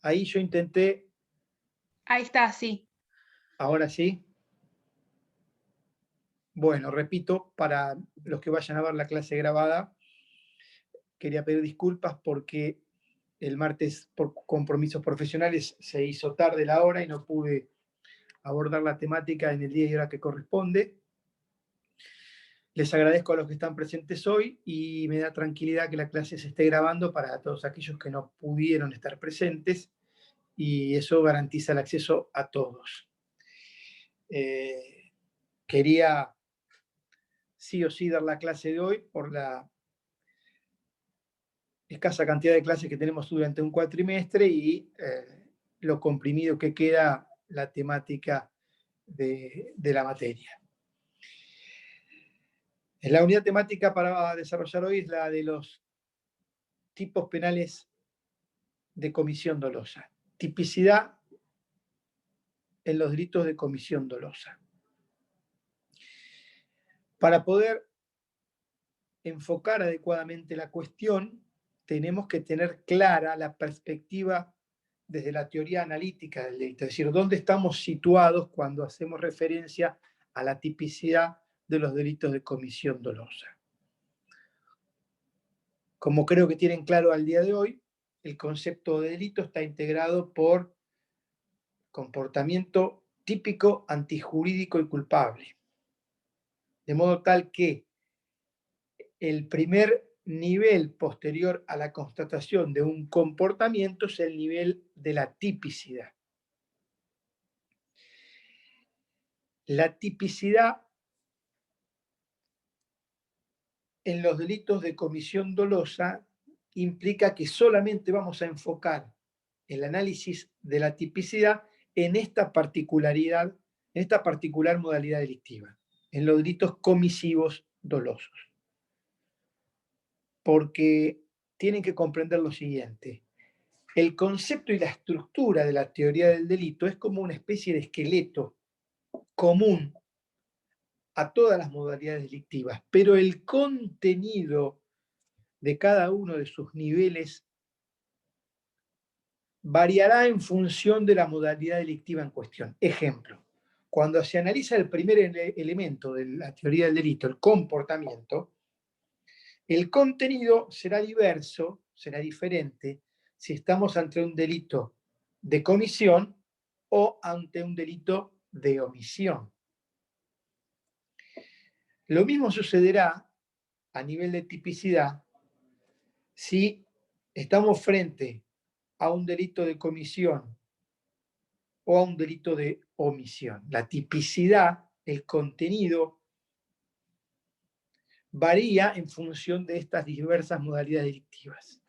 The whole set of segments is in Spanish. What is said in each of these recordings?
Ahí yo intenté, Ahí está, sí. ahora sí. Bueno, repito, para los que vayan a ver la clase grabada, quería pedir disculpas porque el martes por compromisos profesionales se hizo tarde la hora y no pude abordar la temática en el día y hora que corresponde. Les agradezco a los que están presentes hoy y me da tranquilidad que la clase se esté grabando para todos aquellos que no pudieron estar presentes y eso garantiza el acceso a todos. Quería sí o sí dar la clase de hoy por la escasa cantidad de clases que tenemos durante un cuatrimestre y lo comprimido que queda la temática de la materia. La unidad temática para desarrollar hoy es la de los tipos penales de comisión dolosa. Tipicidad en los delitos de comisión dolosa. Para poder enfocar adecuadamente la cuestión, tenemos que tener clara la perspectiva desde la teoría analítica del delito, es decir, dónde estamos situados cuando hacemos referencia a la tipicidad de los delitos de comisión dolosa. Como creo que tienen claro al día de hoy, el concepto de delito está integrado por comportamiento típico, antijurídico y culpable. De modo tal que el primer nivel posterior a la constatación de un comportamiento es el nivel de la tipicidad. La tipicidad en los delitos de comisión dolosa implica que solamente vamos a enfocar el análisis de la tipicidad en esta particularidad, en esta particular modalidad delictiva, en los delitos comisivos dolosos. Porque tienen que comprender lo siguiente: el concepto y la estructura de la teoría del delito es como una especie de esqueleto común a todas las modalidades delictivas, pero el contenido de cada uno de sus niveles variará en función de la modalidad delictiva en cuestión. Ejemplo, cuando se analiza el primer elemento de la teoría del delito, el comportamiento, el contenido será diverso, será diferente, si estamos ante un delito de comisión o ante un delito de omisión. Lo mismo sucederá a nivel de tipicidad si estamos frente a un delito de comisión o a un delito de omisión. La tipicidad, el contenido, varía en función de estas diversas modalidades delictivas.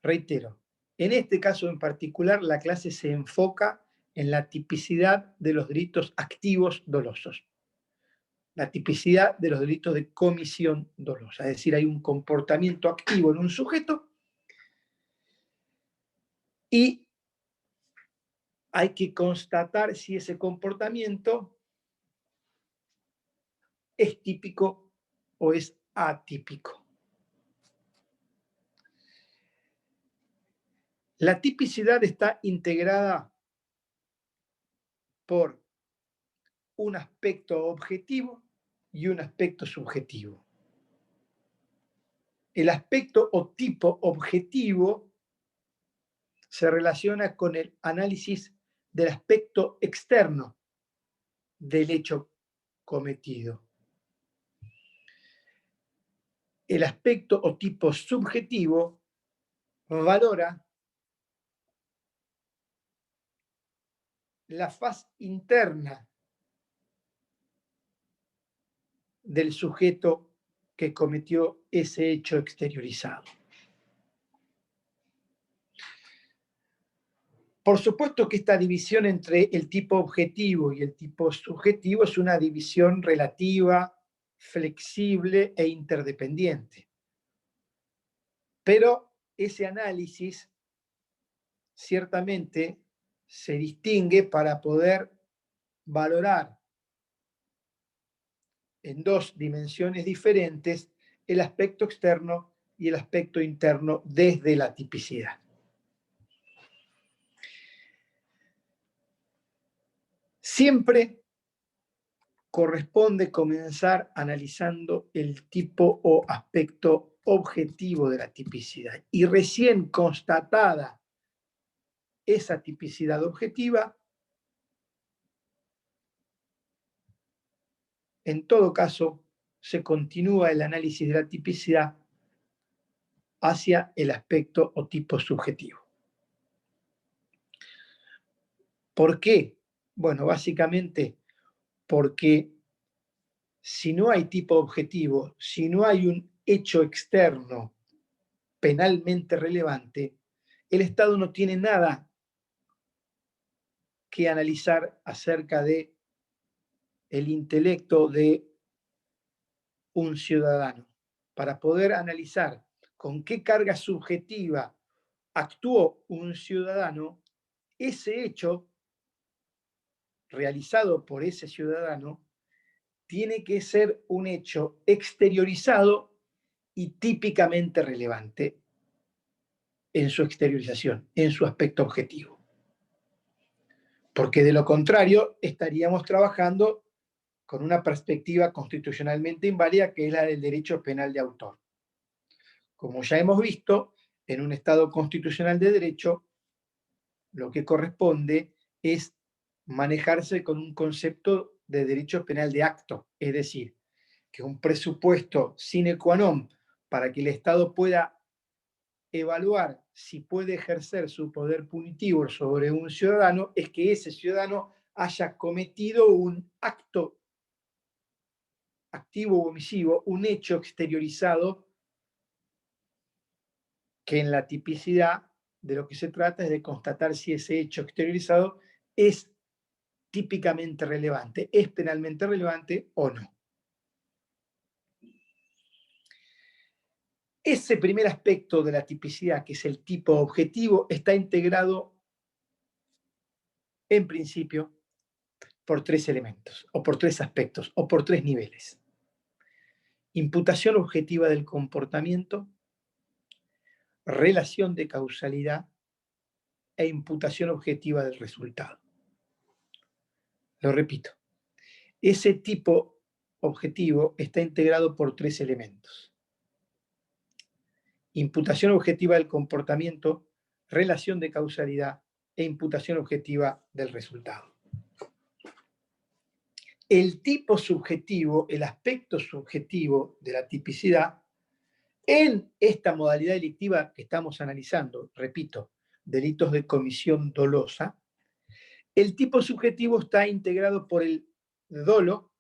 Reitero, en este caso en particular, la clase se enfoca en la tipicidad de los delitos activos dolosos, la tipicidad de los delitos de comisión dolosa, es decir, hay un comportamiento activo en un sujeto y hay que constatar si ese comportamiento es típico o es atípico. La tipicidad está integrada por un aspecto objetivo y un aspecto subjetivo. El aspecto o tipo objetivo se relaciona con el análisis del aspecto externo del hecho cometido. El aspecto o tipo subjetivo valora la faz interna del sujeto que cometió ese hecho exteriorizado. Por supuesto que esta división entre el tipo objetivo y el tipo subjetivo es una división relativa, flexible e interdependiente. Pero ese análisis ciertamente se distingue para poder valorar en dos dimensiones diferentes el aspecto externo y el aspecto interno desde la tipicidad. Siempre corresponde comenzar analizando el tipo o aspecto objetivo de la tipicidad. Y recién constatada esa tipicidad objetiva, en todo caso, se continúa el análisis de la tipicidad hacia el aspecto o tipo subjetivo. ¿Por qué? Bueno, básicamente porque si no hay tipo objetivo, si no hay un hecho externo penalmente relevante, el Estado no tiene nada que analizar acerca de el intelecto de un ciudadano. Para poder analizar con qué carga subjetiva actuó un ciudadano, ese hecho realizado por ese ciudadano tiene que ser un hecho exteriorizado y típicamente relevante en su exteriorización, en su aspecto objetivo. Porque de lo contrario estaríamos trabajando con una perspectiva constitucionalmente inválida que es la del derecho penal de autor. Como ya hemos visto, en un Estado constitucional de derecho, lo que corresponde es manejarse con un concepto de derecho penal de acto, es decir, que un presupuesto sine qua non para que el Estado pueda evaluar si puede ejercer su poder punitivo sobre un ciudadano es que ese ciudadano haya cometido un acto activo o omisivo, un hecho exteriorizado que en la tipicidad de lo que se trata es de constatar si ese hecho exteriorizado es típicamente relevante, es penalmente relevante o no. Ese primer aspecto de la tipicidad, que es el tipo objetivo, está integrado en principio por tres elementos, o por tres aspectos, o por tres niveles. Imputación objetiva del comportamiento, relación de causalidad e imputación objetiva del resultado. Lo repito, ese tipo objetivo está integrado por tres elementos. Imputación objetiva del comportamiento, relación de causalidad e imputación objetiva del resultado. El tipo subjetivo, el aspecto subjetivo de la tipicidad, en esta modalidad delictiva que estamos analizando, repito, delitos de comisión dolosa, el tipo subjetivo está integrado por el dolo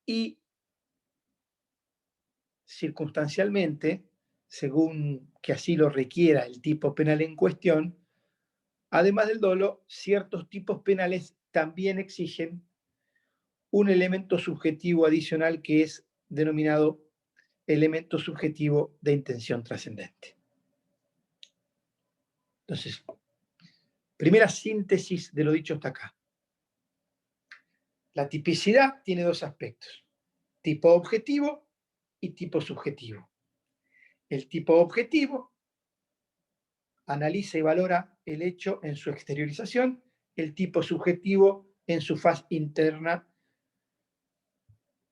y circunstancialmente, según que así lo requiera el tipo penal en cuestión, además del dolo, ciertos tipos penales también exigen un elemento subjetivo adicional que es denominado elemento subjetivo de intención trascendente. Entonces, primera síntesis de lo dicho hasta acá. La tipicidad tiene dos aspectos, tipo objetivo y tipo subjetivo. El tipo objetivo analiza y valora el hecho en su exteriorización, el tipo subjetivo en su faz interna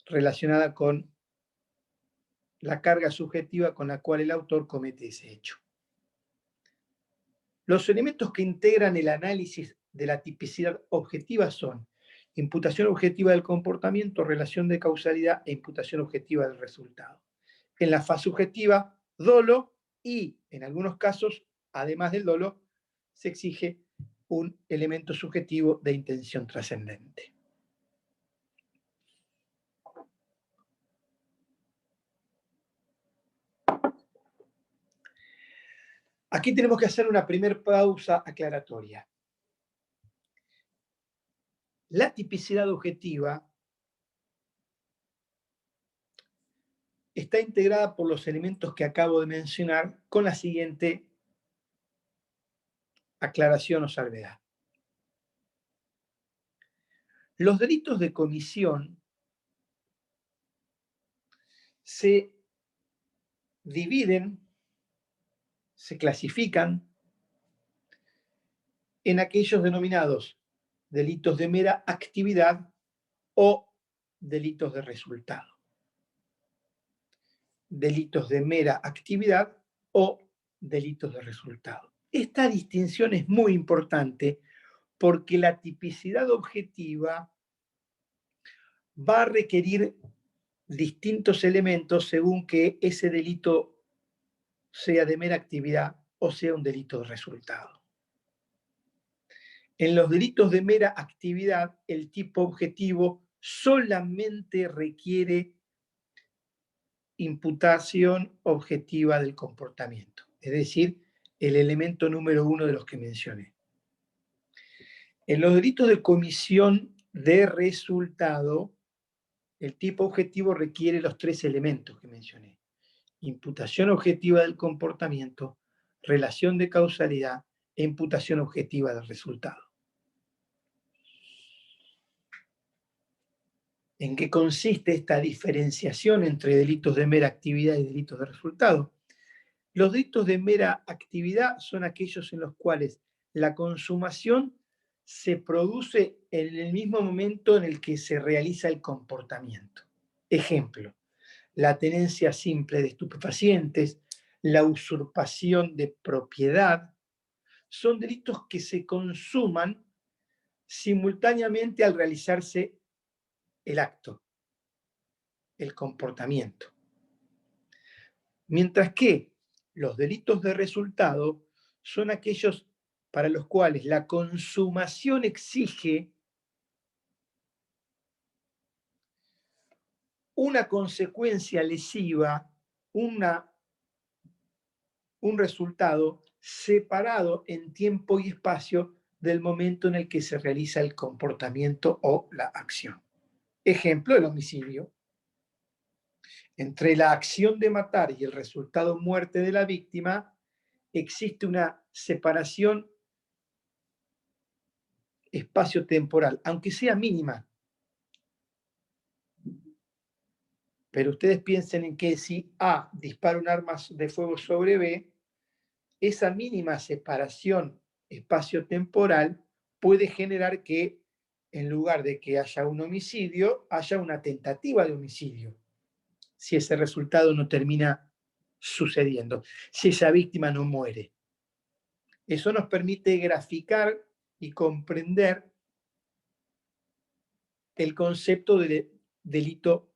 relacionada con la carga subjetiva con la cual el autor comete ese hecho. Los elementos que integran el análisis de la tipicidad objetiva son imputación objetiva del comportamiento, relación de causalidad e imputación objetiva del resultado. En la fase subjetiva, dolo y, en algunos casos, además del dolo, se exige un elemento subjetivo de intención trascendente. Aquí tenemos que hacer una primera pausa aclaratoria. La tipicidad objetiva está integrada por los elementos que acabo de mencionar con la siguiente aclaración o salvedad. Los delitos de comisión se dividen, se clasifican en aquellos denominados delitos de mera actividad o delitos de resultado. Delitos de mera actividad o delitos de resultado. Esta distinción es muy importante porque la tipicidad objetiva va a requerir distintos elementos según que ese delito sea de mera actividad o sea un delito de resultado. En los delitos de mera actividad, el tipo objetivo solamente requiere imputación objetiva del comportamiento, es decir, el elemento número 1 de los que mencioné. En los delitos de comisión de resultado, el tipo objetivo requiere los 3 elementos que mencioné: imputación objetiva del comportamiento, relación de causalidad e imputación objetiva del resultado. ¿En qué consiste esta diferenciación entre delitos de mera actividad y delitos de resultado? Los delitos de mera actividad son aquellos en los cuales la consumación se produce en el mismo momento en el que se realiza el comportamiento. Ejemplo, la tenencia simple de estupefacientes, la usurpación de propiedad, son delitos que se consuman simultáneamente al realizarse el acto, el comportamiento. Mientras que los delitos de resultado son aquellos para los cuales la consumación exige una consecuencia lesiva, un resultado separado en tiempo y espacio del momento en el que se realiza el comportamiento o la acción. Ejemplo, el homicidio. Entre la acción de matar y el resultado muerte de la víctima existe una separación espacio-temporal, aunque sea mínima. Pero ustedes piensen en que si A dispara un arma de fuego sobre B, esa mínima separación espacio-temporal puede generar que, en lugar de que haya un homicidio, haya una tentativa de homicidio, si ese resultado no termina sucediendo, si esa víctima no muere. Eso nos permite graficar y comprender el concepto de delito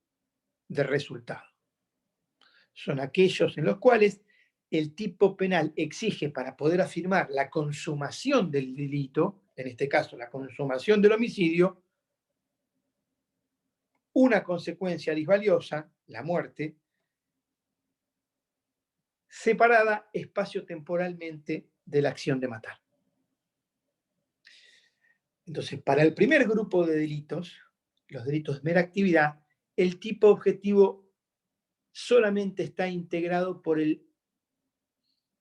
de resultado. Son aquellos en los cuales el tipo penal exige, para poder afirmar la consumación del delito, en este caso la consumación del homicidio, una consecuencia disvaliosa, la muerte, separada espacio-temporalmente de la acción de matar. Entonces, para el primer grupo de delitos, los delitos de mera actividad, el tipo objetivo solamente está integrado por el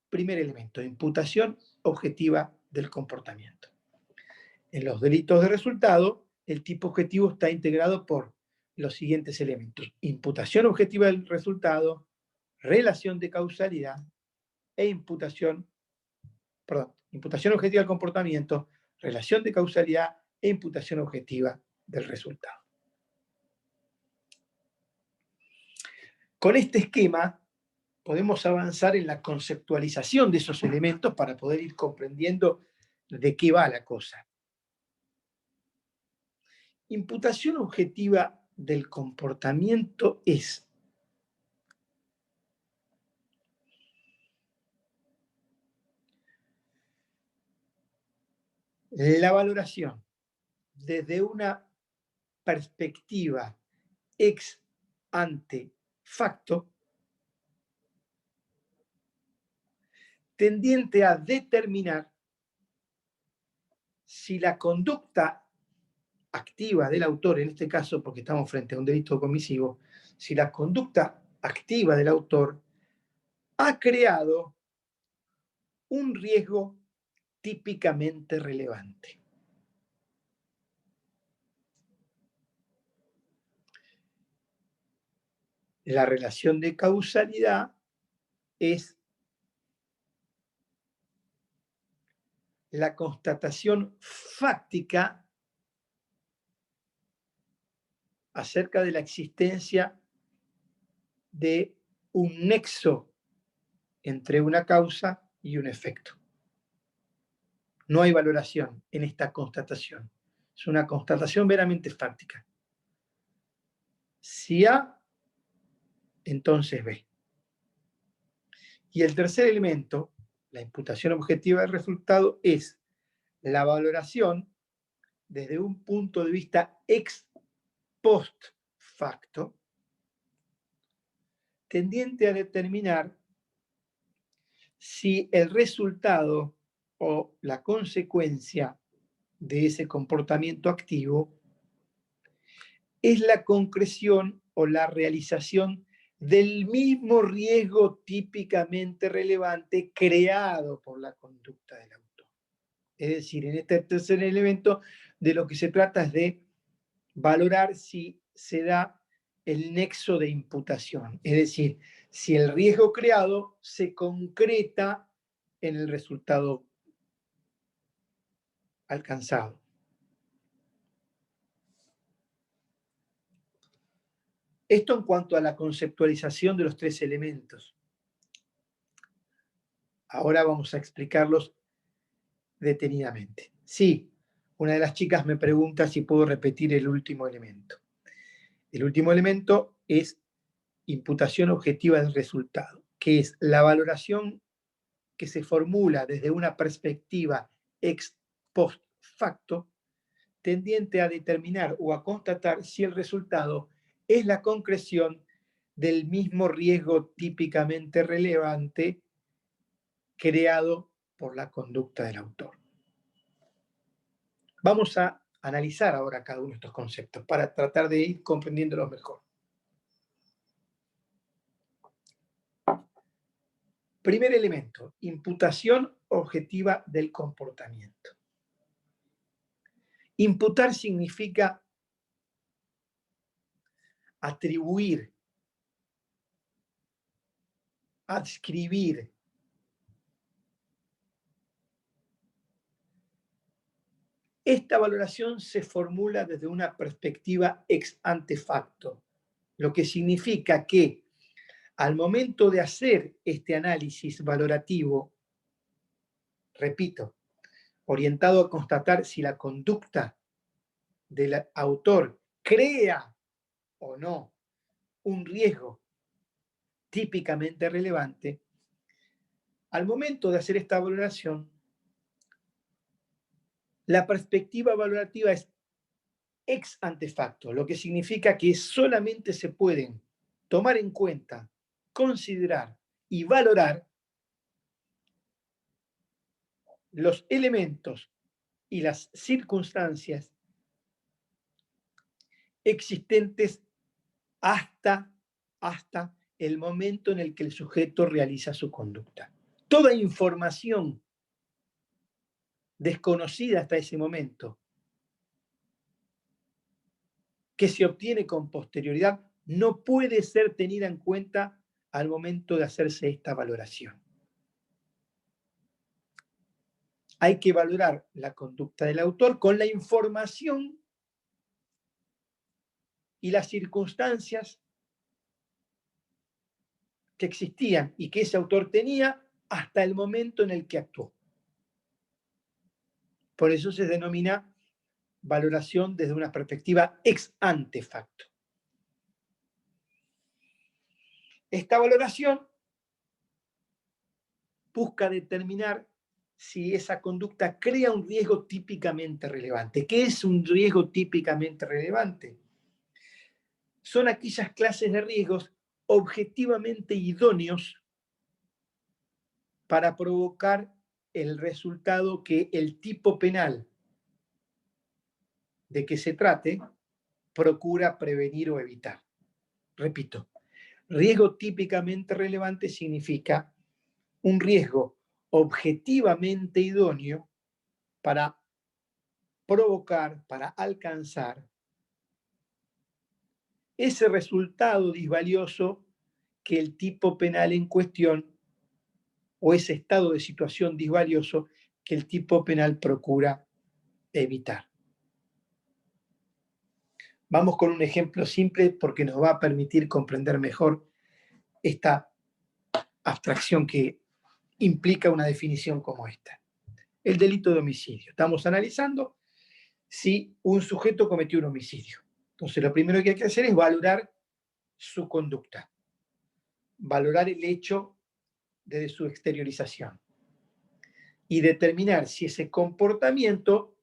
primer elemento, imputación objetiva del comportamiento. En los delitos de resultado, el tipo objetivo está integrado por los siguientes elementos: imputación objetiva del resultado, relación de causalidad e imputación objetiva del comportamiento, relación de causalidad e imputación objetiva del resultado. Con este esquema podemos avanzar en la conceptualización de esos elementos para poder ir comprendiendo de qué va la cosa. Imputación objetiva del comportamiento es la valoración desde una perspectiva ex ante facto tendiente a determinar si la conducta activa del autor, en este caso porque estamos frente a un delito comisivo, si la conducta activa del autor ha creado un riesgo típicamente relevante. La relación de causalidad es la constatación fáctica acerca de la existencia de un nexo entre una causa y un efecto. No hay valoración en esta constatación. Es una constatación meramente fáctica. Si A, entonces B. Y el tercer elemento, la imputación objetiva del resultado, es la valoración desde un punto de vista ex post facto, tendiente a determinar si el resultado o la consecuencia de ese comportamiento activo es la concreción o la realización del mismo riesgo típicamente relevante creado por la conducta del autor. Es decir, en este tercer elemento de lo que se trata es de valorar si se da el nexo de imputación, es decir, si el riesgo creado se concreta en el resultado alcanzado. Esto en cuanto a la conceptualización de los tres elementos. Ahora vamos a explicarlos detenidamente. Sí, una de las chicas me pregunta si puedo repetir el último elemento. El último elemento es imputación objetiva del resultado, que es la valoración que se formula desde una perspectiva ex post facto, tendiente a determinar o a constatar si el resultado es la concreción del mismo riesgo típicamente relevante creado por la conducta del autor. Vamos a analizar ahora cada uno de estos conceptos para tratar de ir comprendiéndolos mejor. Primer elemento, imputación objetiva del comportamiento. Imputar significa atribuir, adscribir. Esta valoración se formula desde una perspectiva ex ante facto, lo que significa que al momento de hacer este análisis valorativo, repito, orientado a constatar si la conducta del autor crea o no un riesgo típicamente relevante, al momento de hacer esta valoración, la perspectiva valorativa es ex ante facto, lo que significa que solamente se pueden tomar en cuenta, considerar y valorar los elementos y las circunstancias existentes hasta el momento en el que el sujeto realiza su conducta. Toda información desconocida hasta ese momento que se obtiene con posterioridad no puede ser tenida en cuenta al momento de hacerse esta valoración. Hay que valorar la conducta del autor con la información y las circunstancias que existían y que ese autor tenía hasta el momento en el que actuó. Por eso se denomina valoración desde una perspectiva ex ante facto. Esta valoración busca determinar si esa conducta crea un riesgo típicamente relevante. ¿Qué es un riesgo típicamente relevante? Son aquellas clases de riesgos objetivamente idóneos para provocar el resultado que el tipo penal de que se trate procura prevenir o evitar. Repito, riesgo típicamente relevante significa un riesgo objetivamente idóneo para provocar, para alcanzar ese resultado disvalioso que el tipo penal en cuestión o ese estado de situación disvalioso que el tipo penal procura evitar. Vamos con un ejemplo simple porque nos va a permitir comprender mejor esta abstracción que implica una definición como esta. El delito de homicidio. Estamos analizando si un sujeto cometió un homicidio. Entonces, lo primero que hay que hacer es valorar su conducta, valorar el hecho desde su exteriorización y determinar si ese comportamiento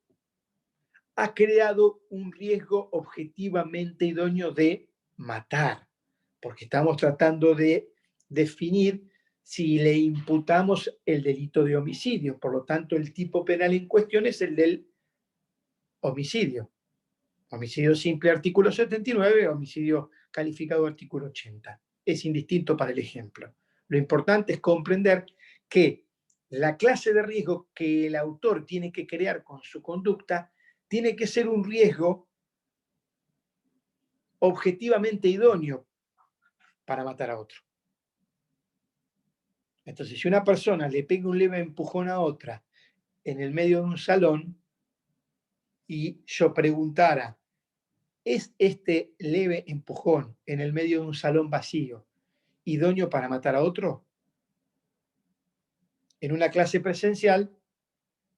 ha creado un riesgo objetivamente idóneo de matar, porque estamos tratando de definir si le imputamos el delito de homicidio. Por lo tanto, el tipo penal en cuestión es el del homicidio. Homicidio simple, artículo 79, homicidio calificado, artículo 80. Es indistinto para el ejemplo. Lo importante es comprender que la clase de riesgo que el autor tiene que crear con su conducta tiene que ser un riesgo objetivamente idóneo para matar a otro. Entonces, si una persona le pega un leve empujón a otra en el medio de un salón y yo preguntara, ¿es este leve empujón en el medio de un salón vacío idóneo para matar a otro? En una clase presencial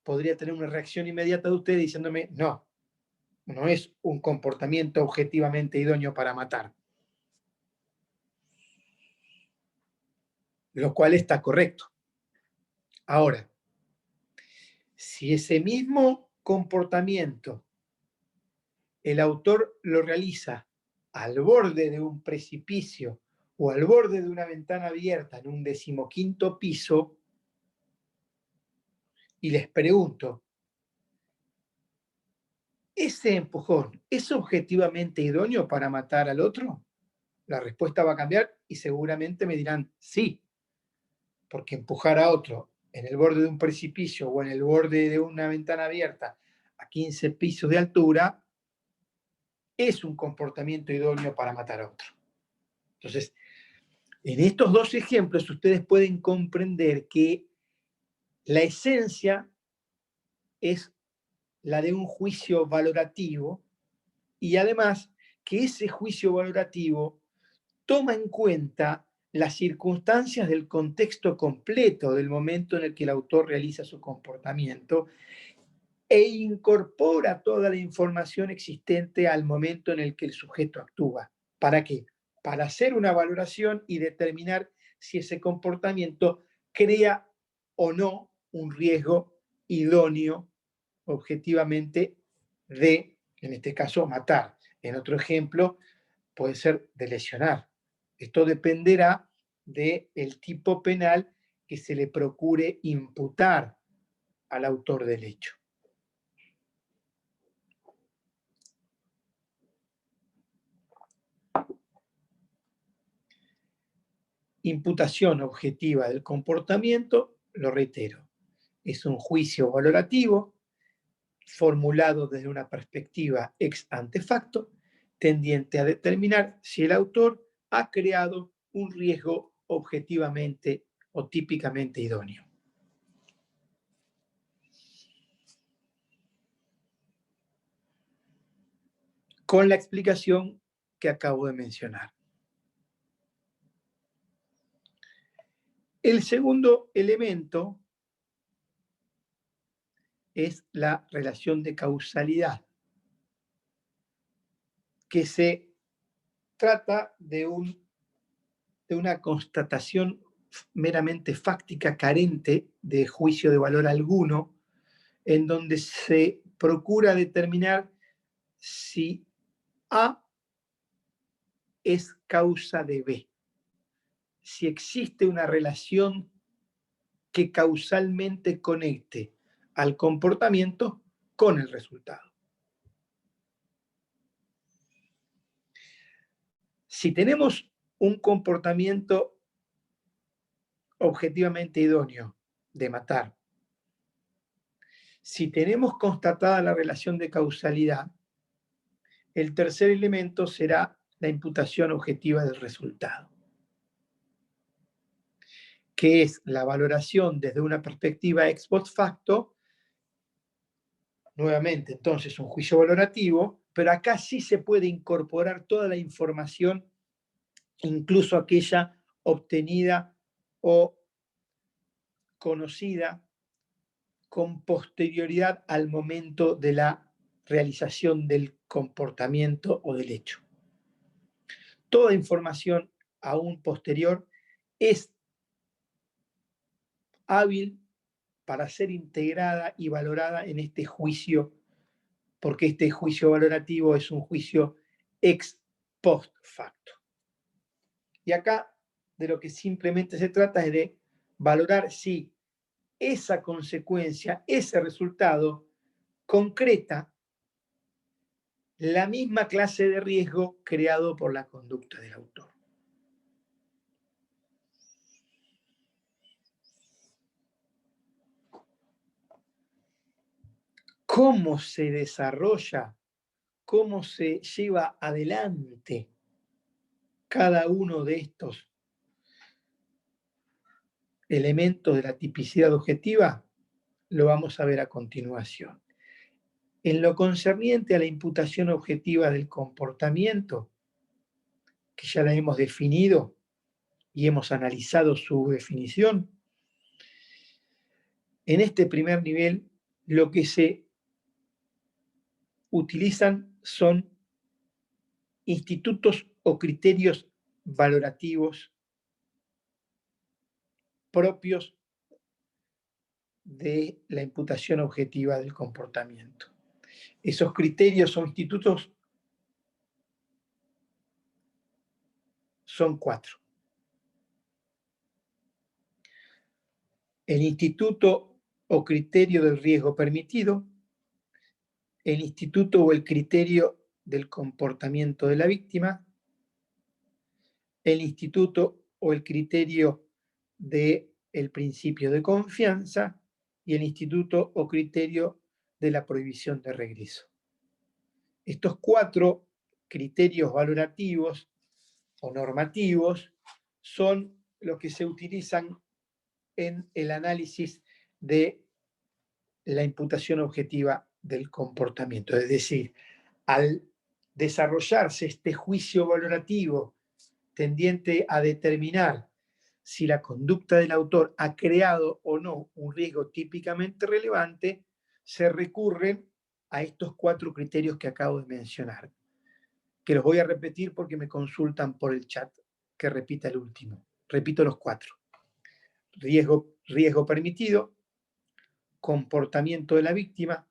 podría tener una reacción inmediata de usted diciéndome, no, no es un comportamiento objetivamente idóneo para matar. Lo cual está correcto. Ahora, si ese mismo comportamiento el autor lo realiza al borde de un precipicio o al borde de una ventana abierta en un 15º piso, y les pregunto, ¿ese empujón es objetivamente idóneo para matar al otro? La respuesta va a cambiar y seguramente me dirán sí, porque empujar a otro en el borde de un precipicio o en el borde de una ventana abierta a 15 pisos de altura es un comportamiento idóneo para matar a otro. Entonces, en estos dos ejemplos ustedes pueden comprender que la esencia es la de un juicio valorativo y además que ese juicio valorativo toma en cuenta las circunstancias del contexto completo del momento en el que el autor realiza su comportamiento e incorpora toda la información existente al momento en el que el sujeto actúa. ¿Para qué? Para hacer una valoración y determinar si ese comportamiento crea o no un riesgo idóneo objetivamente de, en este caso, matar. En otro ejemplo, puede ser de lesionar. Esto dependerá del tipo penal que se le procure imputar al autor del hecho. Imputación objetiva del comportamiento, lo reitero, es un juicio valorativo formulado desde una perspectiva ex ante facto, tendiente a determinar si el autor ha creado un riesgo objetivamente o típicamente idóneo. Con la explicación que acabo de mencionar. El segundo elemento es la relación de causalidad, que se trata de una constatación meramente fáctica, carente de juicio de valor alguno, en donde se procura determinar si A es causa de B, si existe una relación que causalmente conecte al comportamiento con el resultado. Si tenemos un comportamiento objetivamente idóneo de matar, si tenemos constatada la relación de causalidad, el tercer elemento será la imputación objetiva del resultado, que es la valoración desde una perspectiva ex post facto nuevamente, entonces, un juicio valorativo, pero acá sí se puede incorporar toda la información, incluso aquella obtenida o conocida con posterioridad al momento de la realización del comportamiento o del hecho. Toda información aún posterior es hábil para ser integrada y valorada en este juicio, porque este juicio valorativo es un juicio ex post facto. Y acá de lo que simplemente se trata es de valorar si esa consecuencia, ese resultado, concreta la misma clase de riesgo creado por la conducta del autor. ¿Cómo se desarrolla, cómo se lleva adelante cada uno de estos elementos de la tipicidad objetiva? Lo vamos a ver a continuación. En lo concerniente a la imputación objetiva del comportamiento, que ya la hemos definido y hemos analizado su definición, en este primer nivel lo que se utilizan son institutos o criterios valorativos propios de la imputación objetiva del comportamiento. Esos criterios o institutos son 4. El instituto o criterio del riesgo permitido, el instituto o el criterio del comportamiento de la víctima, el instituto o el criterio del principio de confianza y el instituto o criterio de la prohibición de regreso. Estos 4 criterios valorativos o normativos son los que se utilizan en el análisis de la imputación objetiva del comportamiento. Es decir, al desarrollarse este juicio valorativo tendiente a determinar si la conducta del autor ha creado o no un riesgo típicamente relevante, se recurren a estos 4 criterios que acabo de mencionar, que los voy a repetir porque me consultan por el chat que repita el último. Repito los 4. Riesgo permitido, comportamiento de la víctima,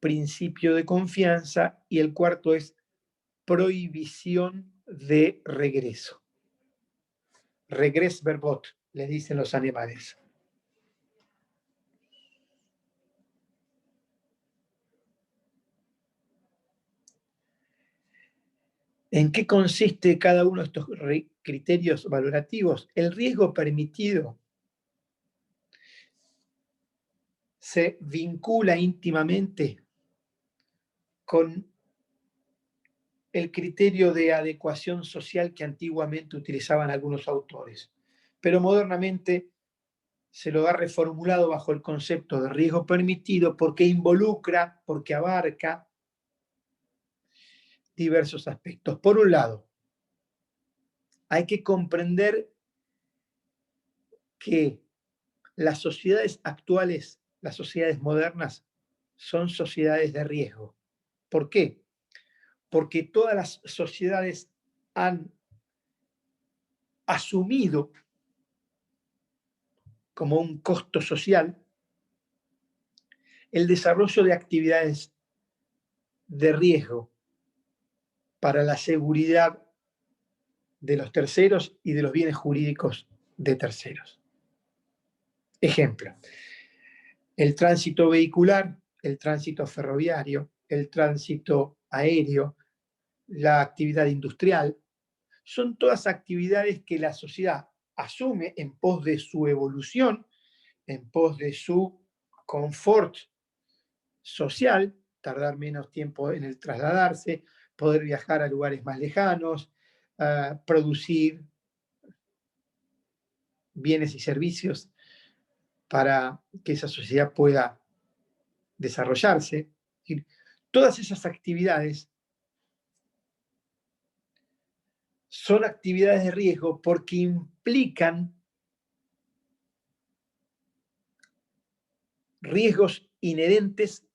principio de confianza y el cuarto es prohibición de regreso. Regressverbot, le dicen los alemanes. ¿En qué consiste cada uno de estos criterios valorativos? El riesgo permitido se vincula íntimamente con el criterio de adecuación social que antiguamente utilizaban algunos autores, pero modernamente se lo ha reformulado bajo el concepto de riesgo permitido porque involucra, porque abarca diversos aspectos. Por un lado, hay que comprender que las sociedades actuales, las sociedades modernas, son sociedades de riesgo. ¿Por qué? Porque todas las sociedades han asumido como un costo social el desarrollo de actividades de riesgo para la seguridad de los terceros y de los bienes jurídicos de terceros. Ejemplo, el tránsito vehicular, el tránsito ferroviario, el tránsito aéreo, la actividad industrial, son todas actividades que la sociedad asume en pos de su evolución, en pos de su confort social, tardar menos tiempo en el trasladarse, poder viajar a lugares más lejanos, producir bienes y servicios para que esa sociedad pueda desarrollarse. Y todas esas actividades son actividades de riesgo porque implican riesgos inherentes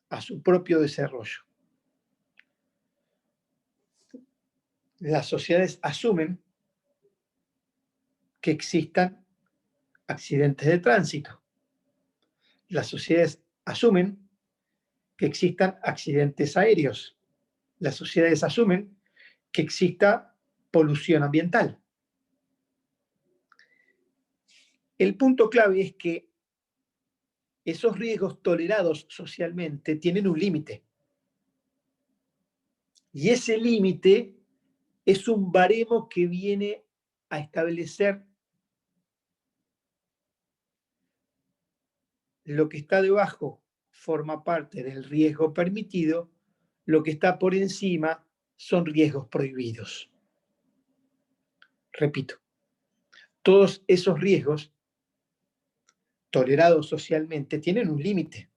a su propio desarrollo. Las sociedades asumen que existan accidentes de tránsito. Las sociedades asumen que existan accidentes aéreos. Las sociedades asumen que exista polución ambiental. El punto clave es que esos riesgos tolerados socialmente tienen un límite. Y ese límite es un baremo que viene a establecer lo que está debajo forma parte del riesgo permitido, lo que está por encima son riesgos prohibidos. Repito, todos esos riesgos tolerados socialmente tienen un límite.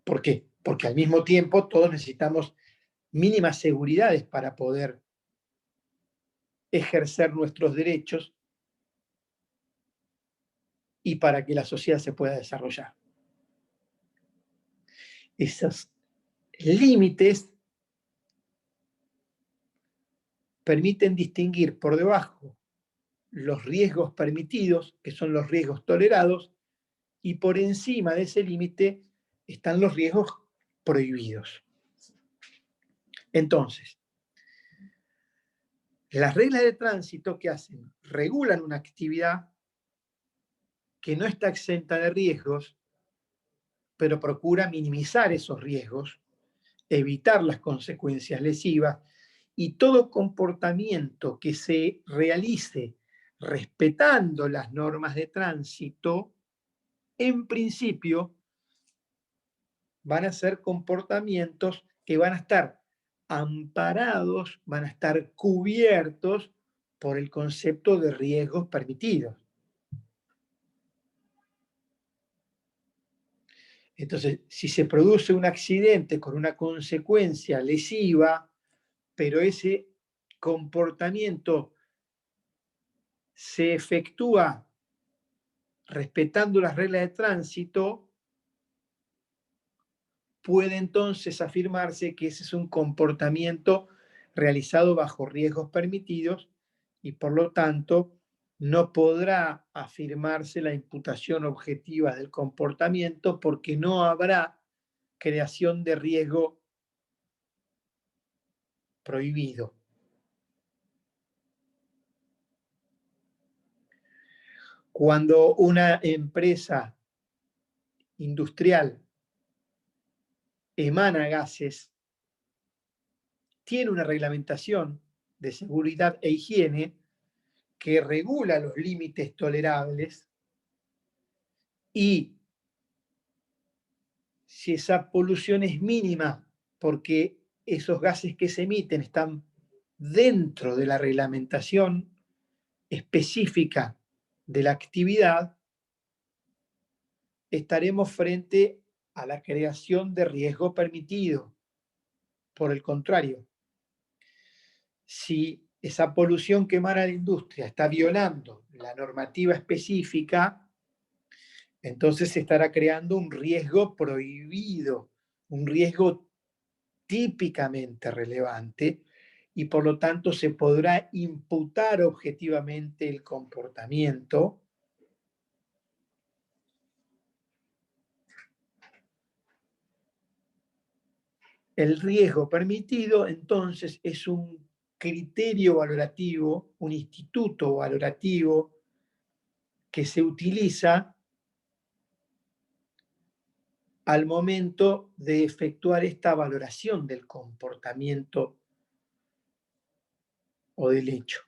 ¿Por qué? Porque al mismo tiempo todos necesitamos mínimas seguridades para poder ejercer nuestros derechos y para que la sociedad se pueda desarrollar. Esos límites permiten distinguir por debajo los riesgos permitidos, que son los riesgos tolerados, y por encima de ese límite están los riesgos prohibidos. Entonces, las reglas de tránsito, ¿qué hacen? Regulan una actividad que no está exenta de riesgos, pero procura minimizar esos riesgos, evitar las consecuencias lesivas, y todo comportamiento que se realice respetando las normas de tránsito, en principio, van a ser comportamientos que van a estar amparados, van a estar cubiertos por el concepto de riesgos permitidos. Entonces, si se produce un accidente con una consecuencia lesiva, pero ese comportamiento se efectúa respetando las reglas de tránsito, puede entonces afirmarse que ese es un comportamiento realizado bajo riesgos permitidos y por lo tanto no podrá afirmarse la imputación objetiva del comportamiento porque no habrá creación de riesgo prohibido. Cuando una empresa industrial emana gases, tiene una reglamentación de seguridad e higiene que regula los límites tolerables y si esa polución es mínima porque esos gases que se emiten están dentro de la reglamentación específica de la actividad, estaremos frente a la creación de riesgo permitido. Por el contrario, si esa polución que emana la industria está violando la normativa específica, entonces se estará creando un riesgo prohibido, un riesgo típicamente relevante y por lo tanto se podrá imputar objetivamente el comportamiento el riesgo permitido. Entonces es un criterio valorativo, un instituto valorativo que se utiliza al momento de efectuar esta valoración del comportamiento o del hecho.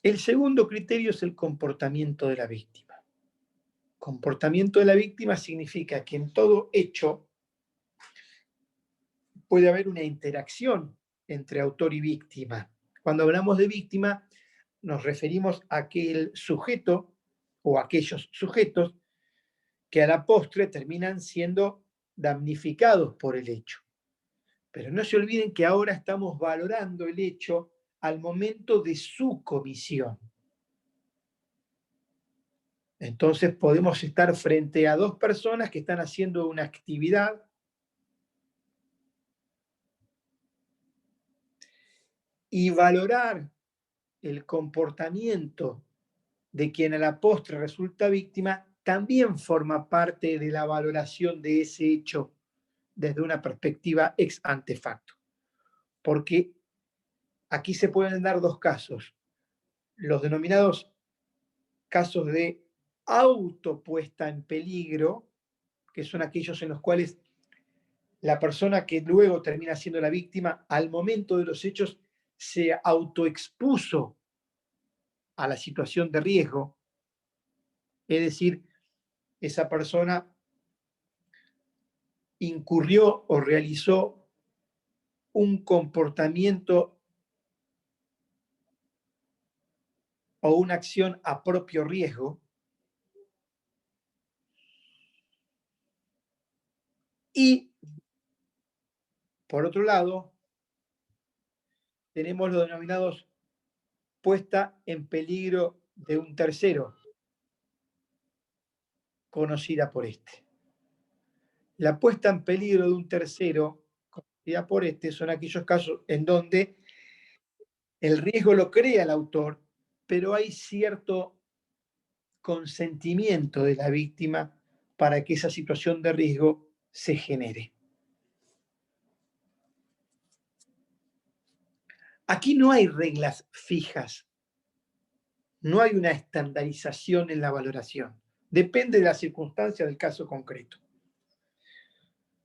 El segundo criterio es el comportamiento de la víctima. Comportamiento de la víctima significa que en todo hecho puede haber una interacción entre autor y víctima. Cuando hablamos de víctima, nos referimos a aquel sujeto o aquellos sujetos que a la postre terminan siendo damnificados por el hecho. Pero no se olviden que ahora estamos valorando el hecho al momento de su comisión. Entonces podemos estar frente a dos personas que están haciendo una actividad y valorar el comportamiento de quien a la postre resulta víctima también forma parte de la valoración de ese hecho desde una perspectiva ex ante facto. Porque aquí se pueden dar dos casos, los denominados casos de autopuesta en peligro, que son aquellos en los cuales la persona que luego termina siendo la víctima, al momento de los hechos, se autoexpuso a la situación de riesgo, es decir, esa persona incurrió o realizó un comportamiento o una acción a propio riesgo y, por otro lado, tenemos los denominados puesta en peligro de un tercero, conocida por este. La puesta en peligro de un tercero, conocida por este, son aquellos casos en donde el riesgo lo crea el autor, pero hay cierto consentimiento de la víctima para que esa situación de riesgo se genere. Aquí no hay reglas fijas, no hay una estandarización en la valoración. Depende de la circunstancia del caso concreto.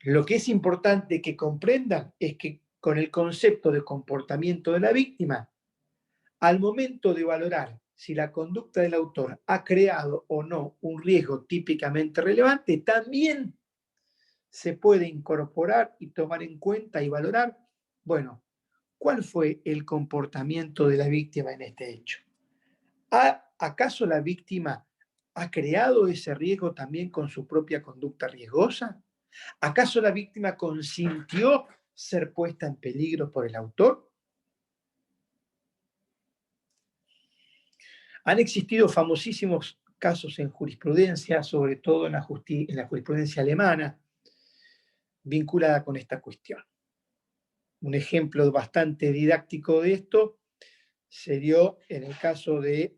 Lo que es importante que comprendan es que con el concepto de comportamiento de la víctima, al momento de valorar si la conducta del autor ha creado o no un riesgo típicamente relevante, también se puede incorporar y tomar en cuenta y valorar, bueno, ¿cuál fue el comportamiento de la víctima en este hecho? ¿Acaso la víctima ha creado ese riesgo también con su propia conducta riesgosa? ¿Acaso la víctima consintió ser puesta en peligro por el autor? Han existido famosísimos casos en jurisprudencia, sobre todo en la jurisprudencia alemana, vinculada con esta cuestión. Un ejemplo bastante didáctico de esto se dio en el caso de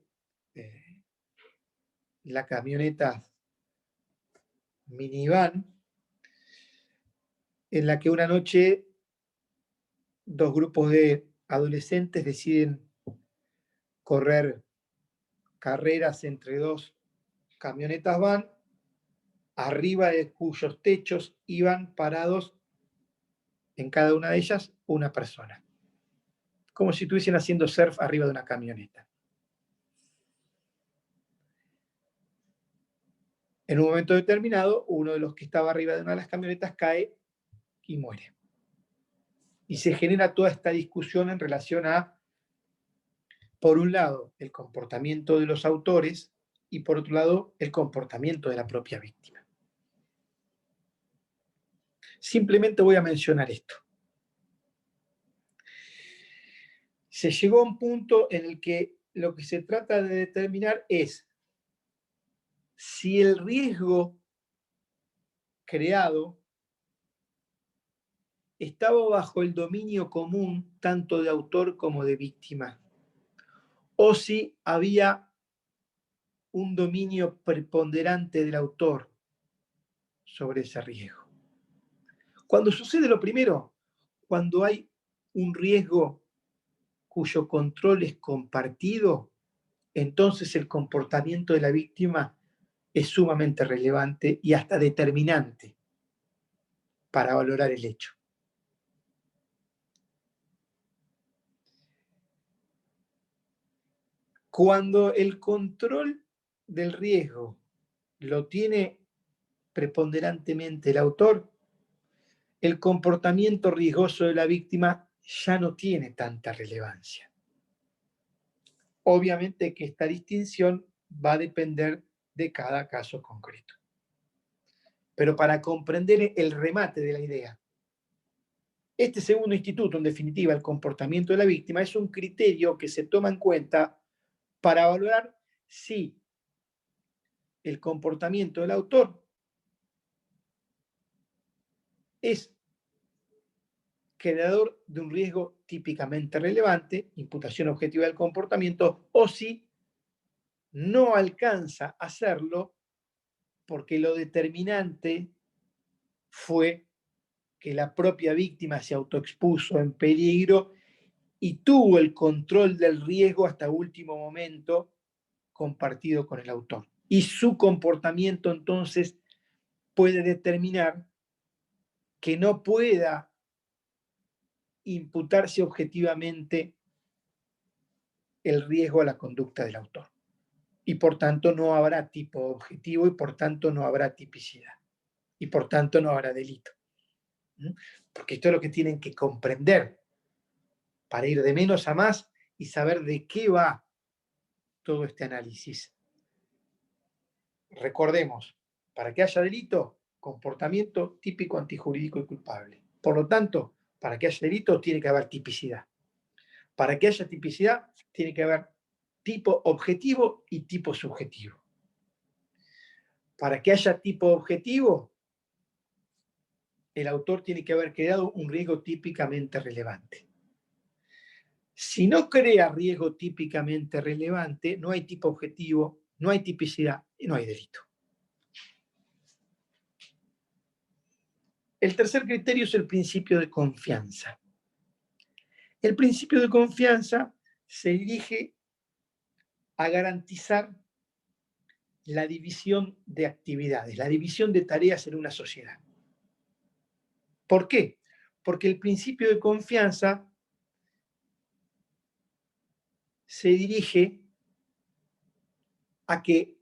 la camioneta minivan, en la que una noche dos grupos de adolescentes deciden correr carreras entre dos camionetas van, arriba de cuyos techos iban parados en cada una de ellas una persona, como si estuviesen haciendo surf arriba de una camioneta. En un momento determinado, uno de los que estaba arriba de una de las camionetas cae y muere. Y se genera toda esta discusión en relación a, por un lado, el comportamiento de los autores y por otro lado, el comportamiento de la propia víctima. Simplemente voy a mencionar esto. Se llegó a un punto en el que lo que se trata de determinar es si el riesgo creado estaba bajo el dominio común tanto de autor como de víctima, o si había un dominio preponderante del autor sobre ese riesgo. Cuando sucede lo primero, cuando hay un riesgo cuyo control es compartido, entonces el comportamiento de la víctima es sumamente relevante y hasta determinante para valorar el hecho. Cuando el control del riesgo lo tiene preponderantemente el autor, el comportamiento riesgoso de la víctima ya no tiene tanta relevancia. Obviamente que esta distinción va a depender de cada caso concreto. Pero para comprender el remate de la idea, este segundo instituto, en definitiva, el comportamiento de la víctima, es un criterio que se toma en cuenta para valorar si el comportamiento del autor es creador de un riesgo típicamente relevante, imputación objetiva del comportamiento, o si no alcanza a hacerlo porque lo determinante fue que la propia víctima se autoexpuso en peligro y tuvo el control del riesgo hasta último momento compartido con el autor. Y su comportamiento entonces puede determinar que no pueda imputarse objetivamente el riesgo a la conducta del autor. Y por tanto no habrá tipo objetivo y por tanto no habrá tipicidad. Y por tanto no habrá delito. Porque esto es lo que tienen que comprender para ir de menos a más y saber de qué va todo este análisis. Recordemos, para que haya delito, comportamiento típico, antijurídico y culpable. Por lo tanto, para que haya delito tiene que haber tipicidad. Para que haya tipicidad tiene que haber tipo objetivo y tipo subjetivo. Para que haya tipo objetivo, el autor tiene que haber creado un riesgo típicamente relevante. Si no crea riesgo típicamente relevante, no hay tipo objetivo, no hay tipicidad y no hay delito. El tercer criterio es el principio de confianza. El principio de confianza se dirige a garantizar la división de actividades, la división de tareas en una sociedad. ¿Por qué? Porque el principio de confianza se dirige a que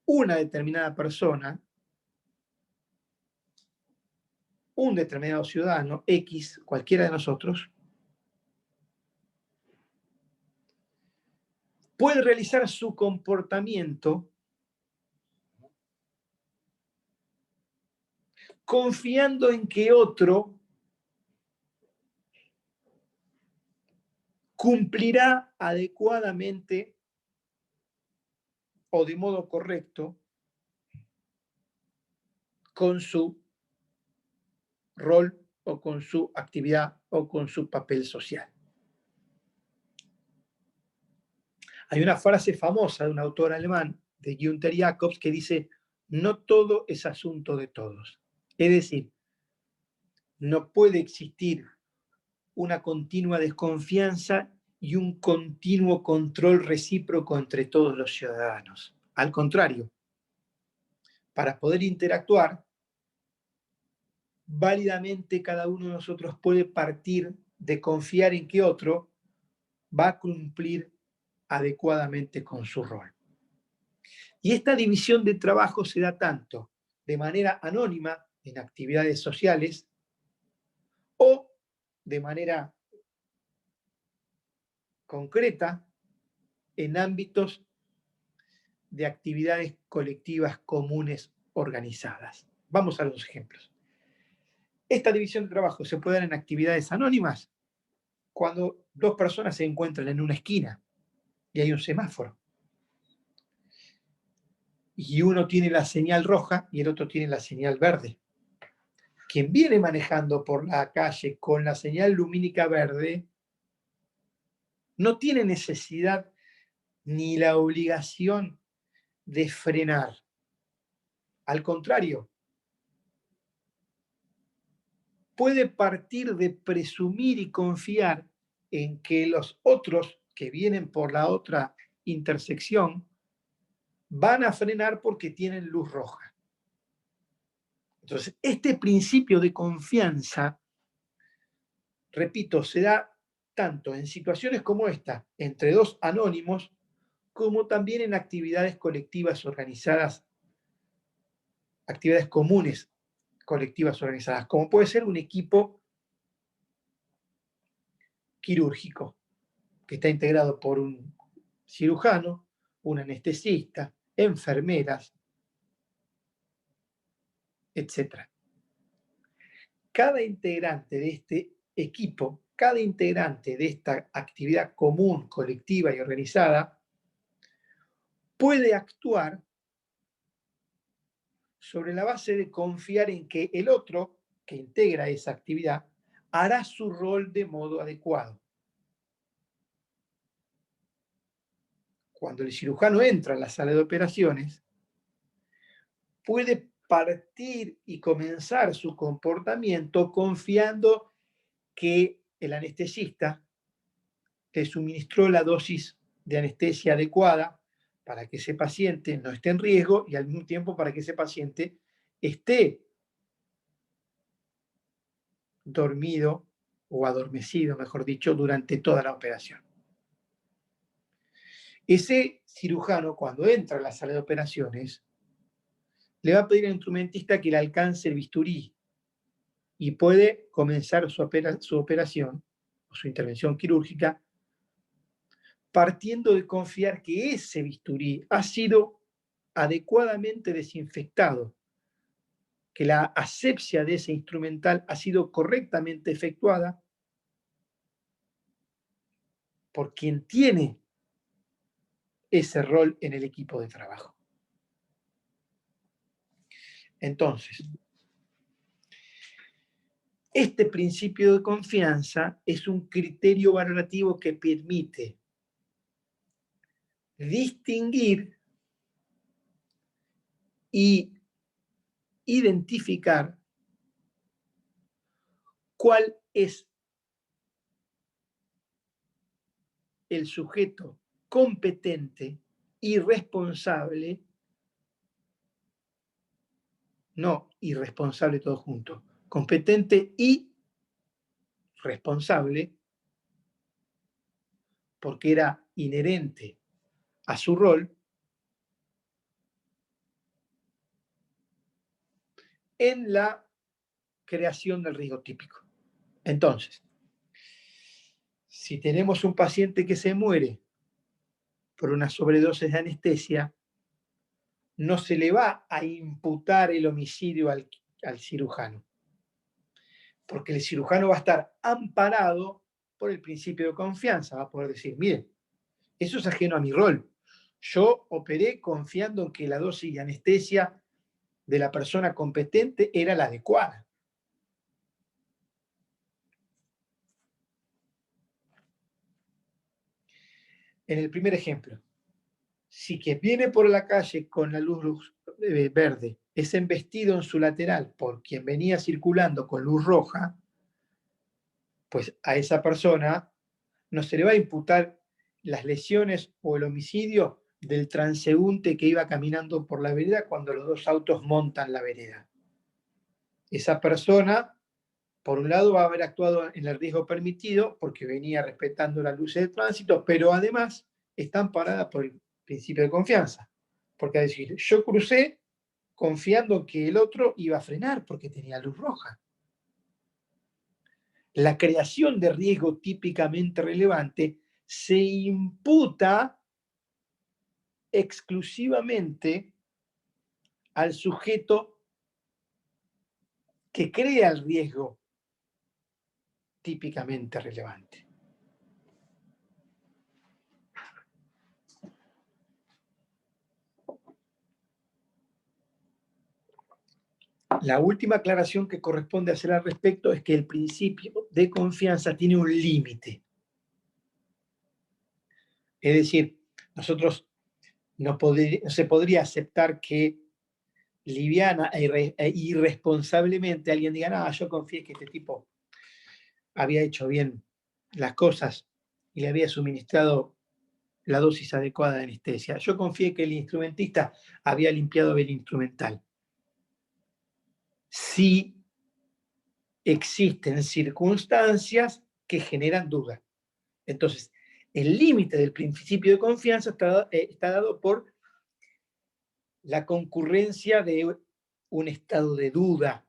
una determinada persona, un determinado ciudadano, X, cualquiera de nosotros, puede realizar su comportamiento confiando en que otro cumplirá adecuadamente o de modo correcto con su rol o con su actividad o con su papel social. Hay una frase famosa de un autor alemán, de Günther Jacobs, que dice, no todo es asunto de todos. Es decir, no puede existir una continua desconfianza y un continuo control recíproco entre todos los ciudadanos. Al contrario, para poder interactuar, válidamente cada uno de nosotros puede partir de confiar en que otro va a cumplir adecuadamente con su rol. Y esta división de trabajo se da tanto de manera anónima en actividades sociales o de manera concreta en ámbitos de actividades colectivas comunes organizadas. Vamos a los ejemplos. Esta división de trabajo se puede dar en actividades anónimas cuando dos personas se encuentran en una esquina y hay un semáforo. Y uno tiene la señal roja y el otro tiene la señal verde. Quien viene manejando por la calle con la señal lumínica verde no tiene necesidad ni la obligación de frenar. Al contrario, puede partir de presumir y confiar en que los otros que vienen por la otra intersección van a frenar porque tienen luz roja. Entonces, este principio de confianza, repito, se da tanto en situaciones como esta, entre dos anónimos, como también en actividades colectivas organizadas, actividades comunes colectivas organizadas, como puede ser un equipo quirúrgico, que está integrado por un cirujano, un anestesista, enfermeras, etc. Cada integrante de este equipo, cada integrante de esta actividad común, colectiva y organizada, puede actuar sobre la base de confiar en que el otro, que integra esa actividad, hará su rol de modo adecuado. Cuando el cirujano entra en la sala de operaciones, puede partir y comenzar su comportamiento confiando que el anestesista le suministró la dosis de anestesia adecuada para que ese paciente no esté en riesgo y al mismo tiempo para que ese paciente esté dormido o adormecido, mejor dicho, durante toda la operación. Ese cirujano, cuando entra a la sala de operaciones, le va a pedir al instrumentista que le alcance el bisturí y puede comenzar su operación o su intervención quirúrgica partiendo de confiar que ese bisturí ha sido adecuadamente desinfectado, que la asepsia de ese instrumental ha sido correctamente efectuada por quien tiene ese rol en el equipo de trabajo. Entonces, este principio de confianza es un criterio valorativo que permite distinguir y identificar cuál es el sujeto competente y responsable, no irresponsable todo junto, competente y responsable, porque era inherente a su rol, en la creación del riesgo típico. Entonces, si tenemos un paciente que se muere por una sobredosis de anestesia, no se le va a imputar el homicidio al cirujano, porque el cirujano va a estar amparado por el principio de confianza, va a poder decir, miren, eso es ajeno a mi rol. Yo operé confiando en que la dosis de anestesia de la persona competente era la adecuada. En el primer ejemplo, si quien viene por la calle con la luz verde es embestido en su lateral por quien venía circulando con luz roja, pues a esa persona no se le va a imputar las lesiones o el homicidio del transeúnte que iba caminando por la vereda cuando los dos autos montan la vereda. Esa persona, por un lado, va a haber actuado en el riesgo permitido porque venía respetando las luces de tránsito, pero además está amparada por el principio de confianza. Porque es decir, yo crucé confiando que el otro iba a frenar porque tenía luz roja. La creación de riesgo típicamente relevante se imputa exclusivamente al sujeto que crea el riesgo típicamente relevante. La última aclaración que corresponde hacer al respecto es que el principio de confianza tiene un límite. Es decir, nosotros no se podría aceptar que liviana e irresponsablemente alguien diga, no, yo confié que este tipo había hecho bien las cosas y le había suministrado la dosis adecuada de anestesia. Yo confié que el instrumentista había limpiado el instrumental. Sí existen circunstancias que generan duda. Entonces, el límite del principio de confianza está dado por la concurrencia de un estado de duda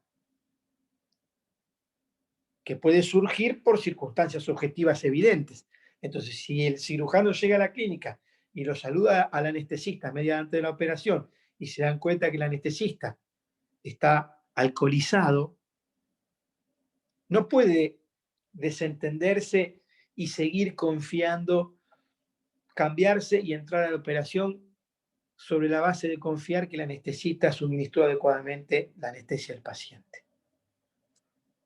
que puede surgir por circunstancias objetivas evidentes. Entonces, si el cirujano llega a la clínica y lo saluda al anestesista mediante la operación y se dan cuenta que el anestesista está alcoholizado, no puede desentenderse y seguir confiando, cambiarse y entrar a la operación sobre la base de confiar que el anestesista suministró adecuadamente la anestesia al paciente.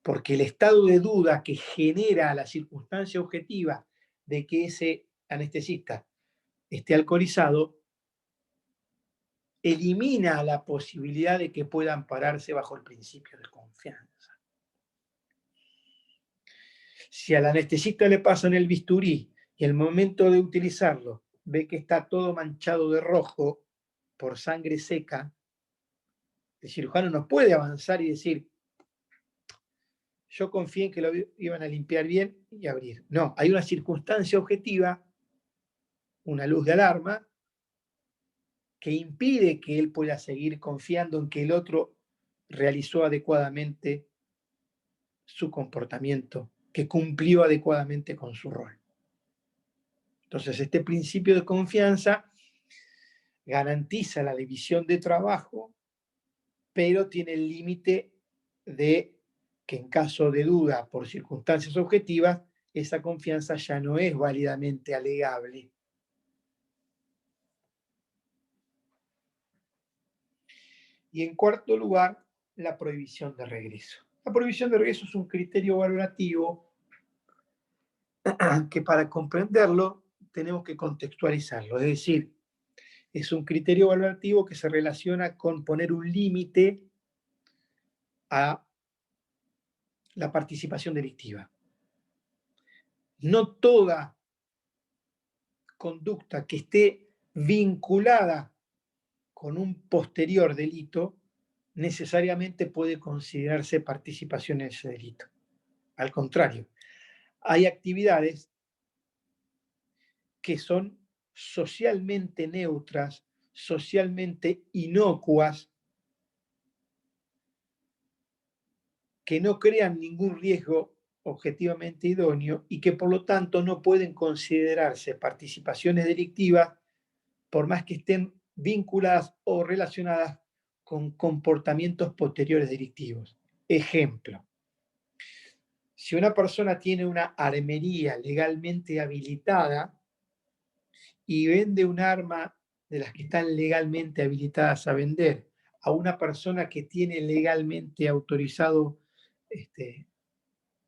Porque el estado de duda que genera la circunstancia objetiva de que ese anestesista esté alcoholizado elimina la posibilidad de que puedan pararse bajo el principio de confianza. Si al anestesista le pasan el bisturí y el momento de utilizarlo ve que está todo manchado de rojo por sangre seca, el cirujano no puede avanzar y decir, yo confié en que lo iban a limpiar bien y abrir. No, hay una circunstancia objetiva, una luz de alarma, que impide que él pueda seguir confiando en que el otro realizó adecuadamente su comportamiento, que cumplió adecuadamente con su rol. Entonces, este principio de confianza garantiza la división de trabajo, pero tiene el límite de que en caso de duda por circunstancias objetivas, esa confianza ya no es válidamente alegable. Y en cuarto lugar, la prohibición de regreso. La prohibición de regreso es un criterio valorativo que para comprenderlo tenemos que contextualizarlo. Es decir, es un criterio valorativo que se relaciona con poner un límite a la participación delictiva. No toda conducta que esté vinculada con un posterior delito necesariamente puede considerarse participación en ese delito. Al contrario, hay actividades que son socialmente neutras, socialmente inocuas, que no crean ningún riesgo objetivamente idóneo y que por lo tanto no pueden considerarse participaciones delictivas por más que estén vinculadas o relacionadas con comportamientos posteriores delictivos. Ejemplo, si una persona tiene una armería legalmente habilitada y vende un arma de las que están legalmente habilitadas a vender a una persona que tiene legalmente autorizado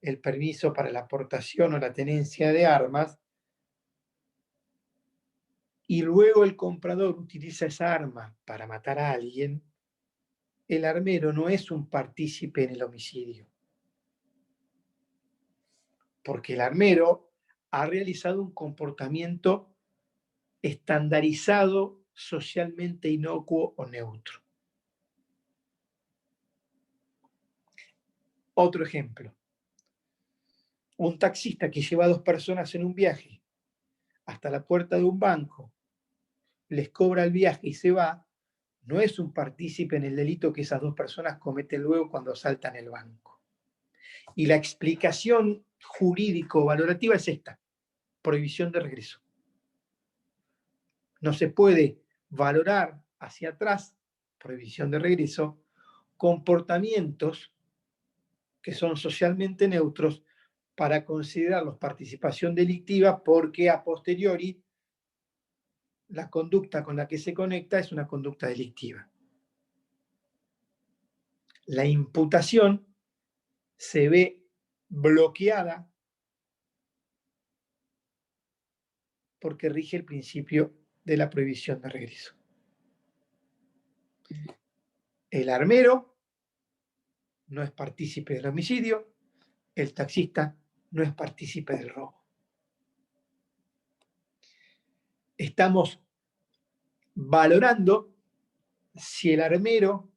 el permiso para la aportación o la tenencia de armas, y luego el comprador utiliza esa arma para matar a alguien, el armero no es un partícipe en el homicidio, porque el armero ha realizado un comportamiento estandarizado, socialmente inocuo o neutro. Otro ejemplo, un taxista que lleva a dos personas en un viaje hasta la puerta de un banco, les cobra el viaje y se va, no es un partícipe en el delito que esas dos personas cometen luego cuando asaltan el banco. Y la explicación jurídico-valorativa es esta: prohibición de regreso. No se puede valorar hacia atrás, prohibición de regreso, comportamientos que son socialmente neutros para considerarlos participación delictiva porque a posteriori la conducta con la que se conecta es una conducta delictiva. La imputación se ve bloqueada porque rige el principio de la prohibición de regreso. El armero no es partícipe del homicidio, el taxista no es partícipe del robo. Estamos valorando si el armero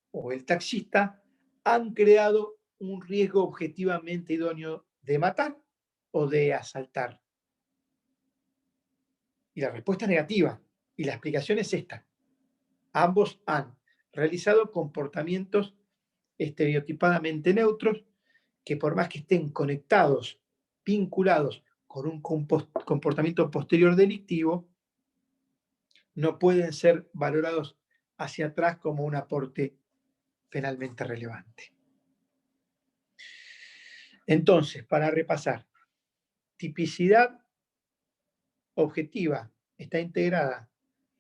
o el taxista han creado un riesgo objetivamente idóneo de matar o de asaltar. Y la respuesta es negativa. Y la explicación es esta: ambos han realizado comportamientos estereotipadamente neutros que por más que estén conectados, vinculados con un comportamiento posterior delictivo, no pueden ser valorados hacia atrás como un aporte penalmente relevante. Entonces, para repasar, tipicidad objetiva está integrada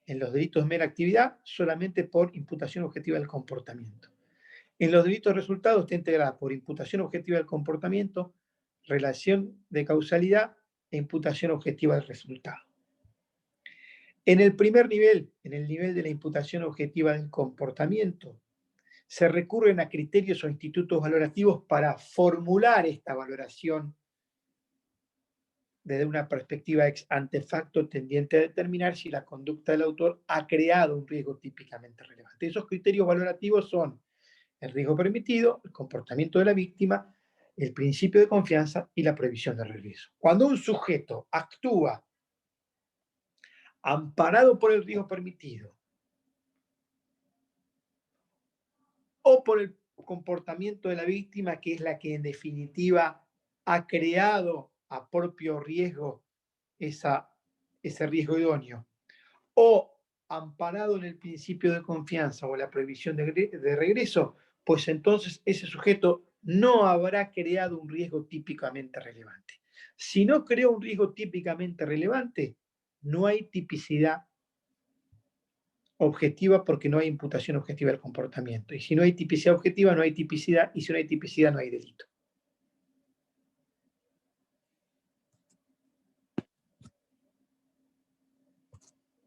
en los delitos de mera actividad solamente por imputación objetiva del comportamiento. En los delitos de resultado está integrada por imputación objetiva del comportamiento, relación de causalidad e imputación objetiva del resultado. En el primer nivel, en el nivel de la imputación objetiva del comportamiento, se recurren a criterios o institutos valorativos para formular esta valoración desde una perspectiva ex ante facto tendiente a determinar si la conducta del autor ha creado un riesgo típicamente relevante. Esos criterios valorativos son el riesgo permitido, el comportamiento de la víctima, el principio de confianza y la prohibición de regreso. Cuando un sujeto actúa amparado por el riesgo permitido o por el comportamiento de la víctima, que es la que en definitiva ha creado a propio riesgo ese riesgo idóneo, o amparado en el principio de confianza o la prohibición de regreso, pues entonces ese sujeto no habrá creado un riesgo típicamente relevante. Si no creó un riesgo típicamente relevante, no hay tipicidad objetiva porque no hay imputación objetiva del comportamiento. Y si no hay tipicidad objetiva, no hay tipicidad, y si no hay tipicidad, no hay delito.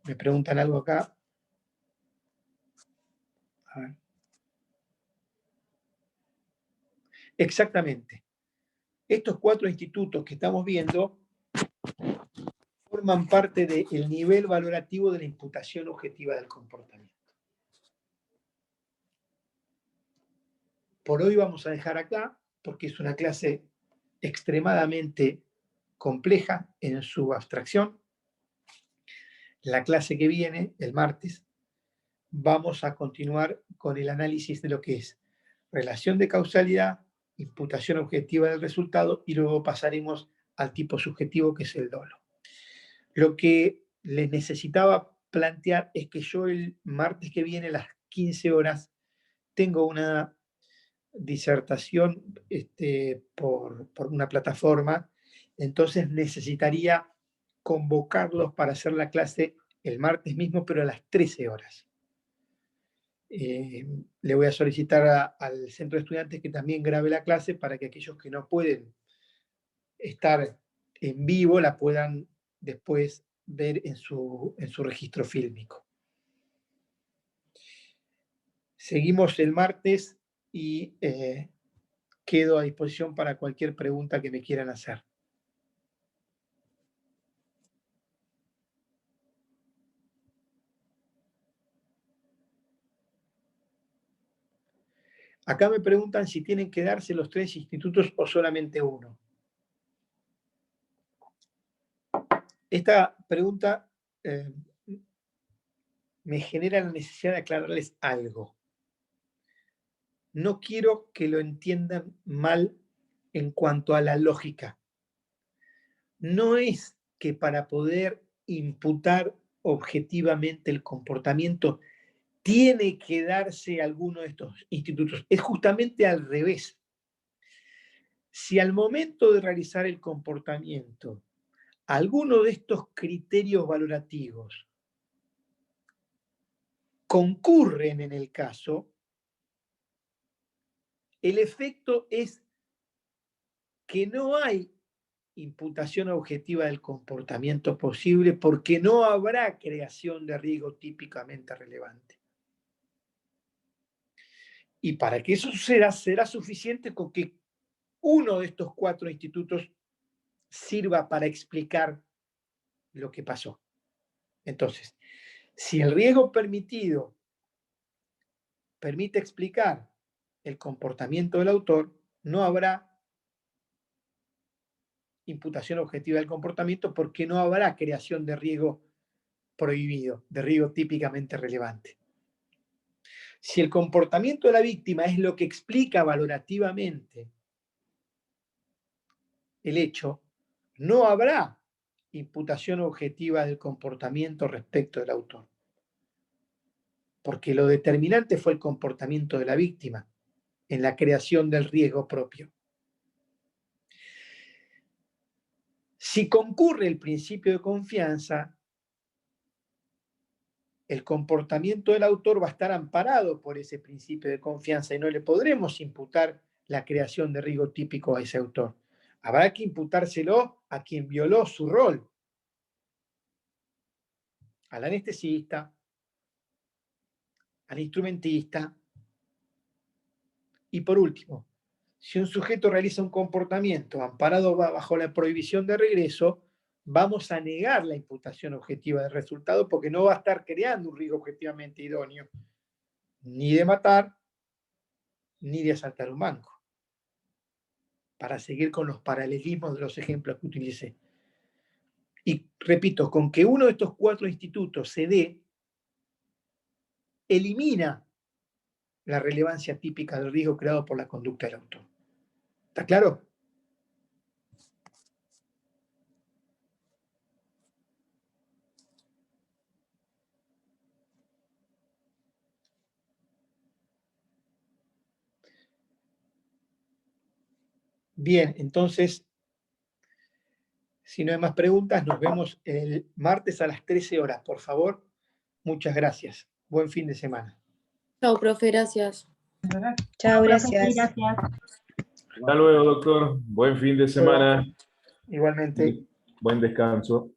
Me preguntan algo acá. A ver. Exactamente. Estos 4 institutos que estamos viendo forman parte del nivel valorativo de la imputación objetiva del comportamiento. Por hoy vamos a dejar acá, porque es una clase extremadamente compleja en su abstracción. La clase que viene, el martes, vamos a continuar con el análisis de lo que es relación de causalidad, imputación objetiva del resultado, y luego pasaremos al tipo subjetivo, que es el dolo. Lo que les necesitaba plantear es que yo el martes que viene a las 15 horas tengo una disertación por una plataforma, entonces necesitaría convocarlos para hacer la clase el martes mismo, pero a las 13 horas. Le voy a solicitar al centro de estudiantes que también grabe la clase para que aquellos que no pueden estar en vivo la puedan después ver en su registro fílmico. Seguimos el martes y quedo a disposición para cualquier pregunta que me quieran hacer. Acá me preguntan si tienen que darse los 3 institutos o solamente uno. Esta pregunta me genera la necesidad de aclararles algo. No quiero que lo entiendan mal en cuanto a la lógica. No es que para poder imputar objetivamente el comportamiento tiene que darse alguno de estos institutos. Es justamente al revés. Si al momento de realizar el comportamiento, alguno de estos criterios valorativos concurren en el caso, el efecto es que no hay imputación objetiva del comportamiento posible porque no habrá creación de riesgo típicamente relevante. Y para que eso suceda, será suficiente con que uno de estos 4 institutos sirva para explicar lo que pasó. Entonces, si el riesgo permitido permite explicar el comportamiento del autor, no habrá imputación objetiva del comportamiento porque no habrá creación de riesgo prohibido, de riesgo típicamente relevante. Si el comportamiento de la víctima es lo que explica valorativamente el hecho, no habrá imputación objetiva del comportamiento respecto del autor. porque lo determinante fue el comportamiento de la víctima en la creación del riesgo propio. Si concurre el principio de confianza, el comportamiento del autor va a estar amparado por ese principio de confianza y no le podremos imputar la creación de riesgo típico a ese autor. Habrá que imputárselo a quien violó su rol, al anestesista, al instrumentista. Y por último, si un sujeto realiza un comportamiento amparado bajo la prohibición de regreso, vamos a negar la imputación objetiva del resultado porque no va a estar creando un riesgo objetivamente idóneo, ni de matar, ni de asaltar un banco. Para seguir con los paralelismos de los ejemplos que utilicé. Y repito, con que uno de estos 4 institutos se dé, elimina la relevancia típica del riesgo creado por la conducta del autor. ¿Está claro? Bien, entonces, si no hay más preguntas, nos vemos el martes a las 13 horas, por favor. Muchas gracias. Buen fin de semana. Chao, profe, gracias. Chao, Profe, sí, gracias. gracias. Hasta luego, doctor. Buen fin de semana. Igualmente. Buen descanso.